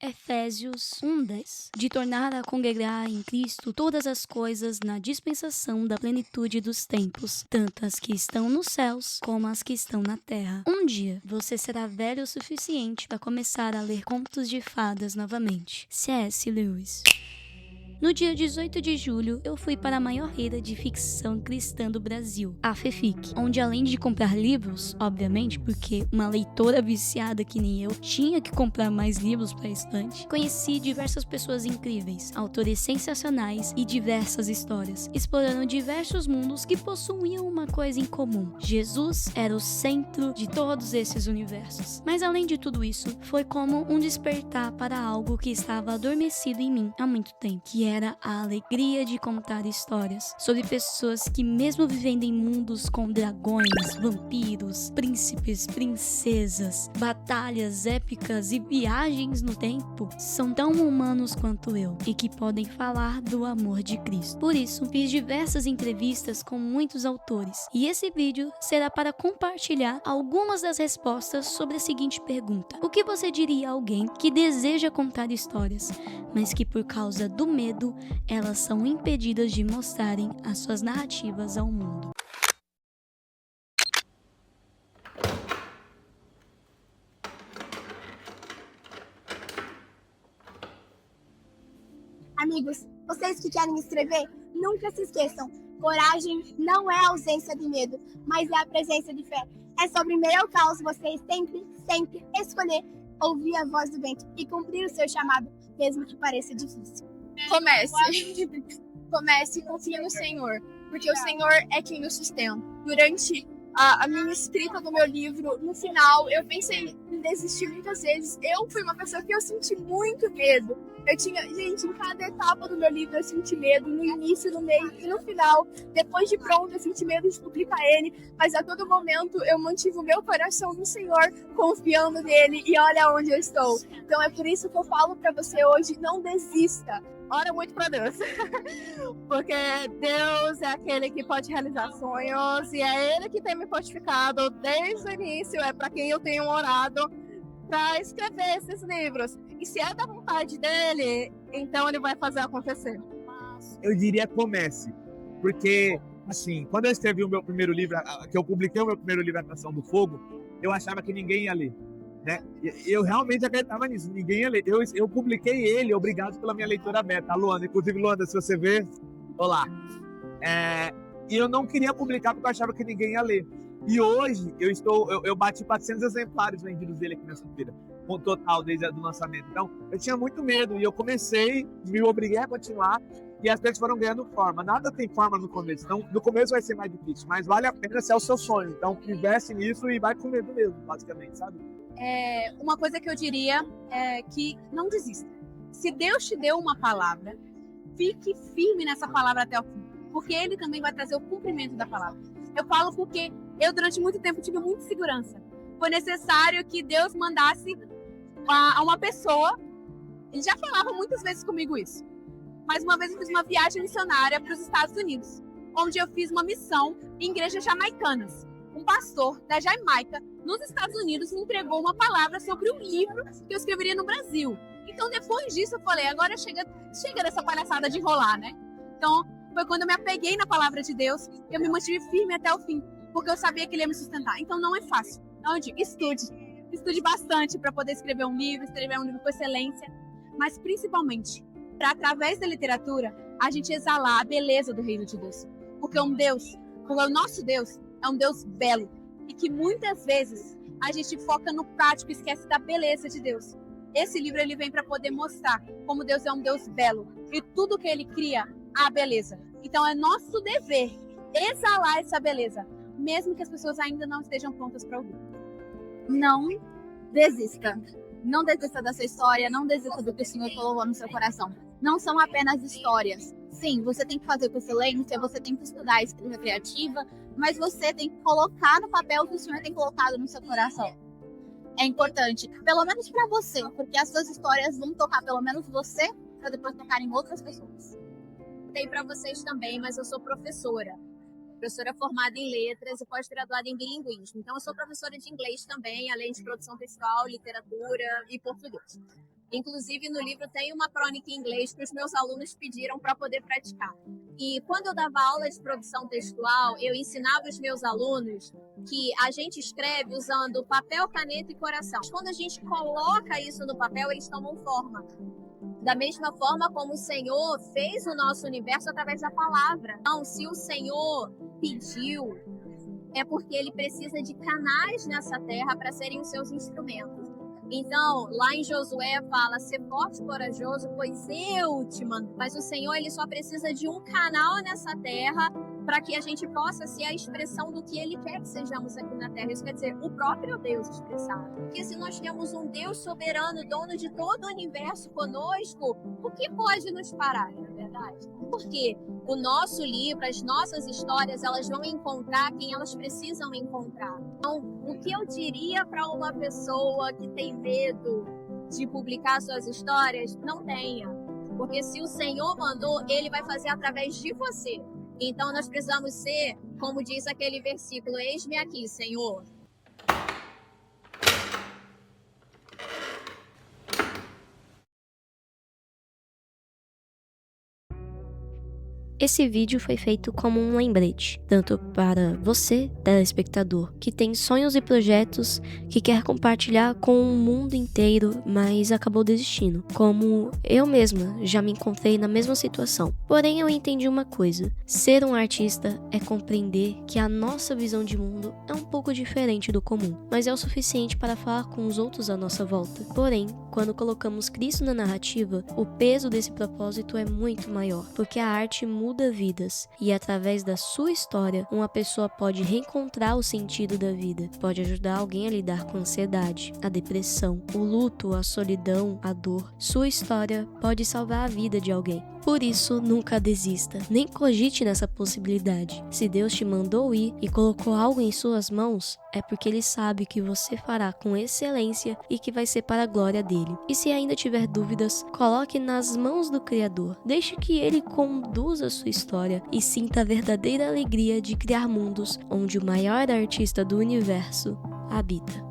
Efésios 1:10, de tornar a congregar em Cristo todas as coisas na dispensação da plenitude dos tempos, tanto as que estão nos céus como as que estão na terra. Um dia você será velho o suficiente para começar a ler contos de fadas novamente. C.S. Lewis. No dia 18 de julho, eu fui para a maior feira de ficção cristã do Brasil, a FEFIC, onde além de comprar livros, obviamente, porque uma leitora viciada que nem eu tinha que comprar mais livros para a estante, conheci diversas pessoas incríveis, autores sensacionais e diversas histórias, explorando diversos mundos que possuíam uma coisa em comum. Jesus era o centro de todos esses universos. Mas além de tudo isso, foi como um despertar para algo que estava adormecido em mim há muito tempo, que era a alegria de contar histórias sobre pessoas que, mesmo vivendo em mundos com dragões, vampiros, príncipes, princesas, batalhas épicas e viagens no tempo, são tão humanos quanto eu e que podem falar do amor de Cristo. Por isso, fiz diversas entrevistas com muitos autores e esse vídeo será para compartilhar algumas das respostas sobre a seguinte pergunta: o que você diria a alguém que deseja contar histórias, mas que por causa do medo, elas são impedidas de mostrarem as suas narrativas ao mundo? Amigos, vocês que querem escrever, nunca se esqueçam. Coragem não é a ausência de medo, mas é a presença de fé. É sobre meio ao caos vocês sempre escolher ouvir a voz do vento e cumprir o seu chamado, mesmo que pareça difícil. Comece, confie no Senhor, porque o Senhor é quem nos sustenta. Durante a minha escrita do meu livro, no final, eu pensei em desistir muitas vezes. Eu fui uma pessoa que eu senti muito medo. Gente, em cada etapa do meu livro eu senti medo, no início, no meio e no final. Depois de pronto, eu senti medo de publicar ele, mas a todo momento eu mantive o meu coração no Senhor, confiando nele, e olha onde eu estou. Então é por isso que eu falo pra você hoje, não desista. Ora muito pra Deus, porque Deus é aquele que pode realizar sonhos e é Ele que tem me fortificado desde o início, é para quem eu tenho orado para escrever esses livros. E se é da vontade dele, então Ele vai fazer acontecer. Eu diria comece, porque assim, quando eu escrevi o meu primeiro livro, que eu publiquei o meu primeiro livro, A Canção do Fogo, eu achava que ninguém ia ler. Né? Eu realmente acreditava nisso, ninguém ia ler. Eu publiquei ele, obrigado pela minha leitora beta, a Luanda. Inclusive, Luanda, se você ver, olá. E eu não queria publicar porque eu achava que ninguém ia ler. E hoje eu bati 400 exemplares vendidos dele aqui nessa feira, com total desde o lançamento. Então, eu tinha muito medo e eu comecei, me obriguei a continuar e as coisas foram ganhando forma. Nada tem forma no começo, então no começo vai ser mais difícil, mas vale a pena se é o seu sonho. Então, investe nisso e vai com medo mesmo, basicamente, sabe? Uma coisa que eu diria é que não desista. Se Deus te deu uma palavra, fique firme nessa palavra até o fim, porque Ele também vai trazer o cumprimento da palavra. Eu falo porque eu durante muito tempo tive muita insegurança. Foi necessário que Deus mandasse a uma pessoa. Ele já falava muitas vezes comigo isso. Mas uma vez eu fiz uma viagem missionária para os Estados Unidos, onde eu fiz uma missão em igrejas jamaicanas. Um pastor da Jamaica, nos Estados Unidos, me entregou uma palavra sobre um livro que eu escreveria no Brasil. Então, depois disso, eu falei, agora chega dessa palhaçada de enrolar, né? Então, foi quando eu me apeguei na palavra de Deus, e eu me mantive firme até o fim, porque eu sabia que Ele ia me sustentar. Então, não é fácil. Então, eu digo, estude bastante para poder escrever um livro com excelência, mas principalmente, para através da literatura, a gente exalar a beleza do reino de Deus. Porque o nosso Deus é um Deus belo, e que muitas vezes a gente foca no prático e esquece da beleza de Deus. Esse livro ele vem para poder mostrar como Deus é um Deus belo e tudo que Ele cria, a beleza. Então é nosso dever exalar essa beleza, mesmo que as pessoas ainda não estejam prontas para ouvir. Não desista. Não desista da sua história, não desista do que o Senhor colocou no seu coração. Não são apenas histórias. Sim, você tem que fazer com excelência, você tem que estudar a escrita criativa, mas você tem que colocar no papel o que o Senhor tem colocado no seu coração. É importante, pelo menos para você, porque as suas histórias vão tocar pelo menos você, para depois tocar em outras pessoas. Tem para vocês também, mas eu sou professora formada em letras e pós-graduada em bilinguismo. Então, eu sou professora de inglês também, além de produção textual, literatura e português. Inclusive, no livro tem uma crônica em inglês que os meus alunos pediram para poder praticar. E quando eu dava aula de produção textual, eu ensinava os meus alunos que a gente escreve usando papel, caneta e coração. Quando a gente coloca isso no papel, eles tomam forma. Da mesma forma como o Senhor fez o nosso universo através da palavra. Então, se o Senhor pediu, é porque ele precisa de canais nessa terra para serem os seus instrumentos. Então, lá em Josué fala, ser forte e corajoso, pois eu te mando. Mas o Senhor, ele só precisa de um canal nessa terra para que a gente possa ser a expressão do que ele quer que sejamos aqui na terra. Isso quer dizer, o próprio Deus expressado. Porque se nós temos um Deus soberano, dono de todo o universo conosco, o que pode nos parar, não é verdade? Porque o nosso livro, as nossas histórias, elas vão encontrar quem elas precisam encontrar. Então, o que eu diria para uma pessoa que tem medo de publicar suas histórias? Não tenha. Porque se o Senhor mandou, ele vai fazer através de você. Então, nós precisamos ser, como diz aquele versículo, eis-me aqui, Senhor. Esse vídeo foi feito como um lembrete, tanto para você, telespectador, que tem sonhos e projetos que quer compartilhar com o mundo inteiro, mas acabou desistindo, como eu mesma já me encontrei na mesma situação. Porém, eu entendi uma coisa: ser um artista é compreender que a nossa visão de mundo é um pouco diferente do comum, mas é o suficiente para falar com os outros à nossa volta. Porém, quando colocamos Cristo na narrativa, o peso desse propósito é muito maior, porque a arte muda vidas, e através da sua história, uma pessoa pode reencontrar o sentido da vida, pode ajudar alguém a lidar com a ansiedade, a depressão, o luto, a solidão, a dor. Sua história pode salvar a vida de alguém. Por isso, nunca desista, nem cogite nessa possibilidade. Se Deus te mandou ir e colocou algo em suas mãos, é porque Ele sabe que você fará com excelência e que vai ser para a glória dele. E se ainda tiver dúvidas, coloque nas mãos do Criador. Deixe que Ele conduza a sua história e sinta a verdadeira alegria de criar mundos onde o maior artista do universo habita.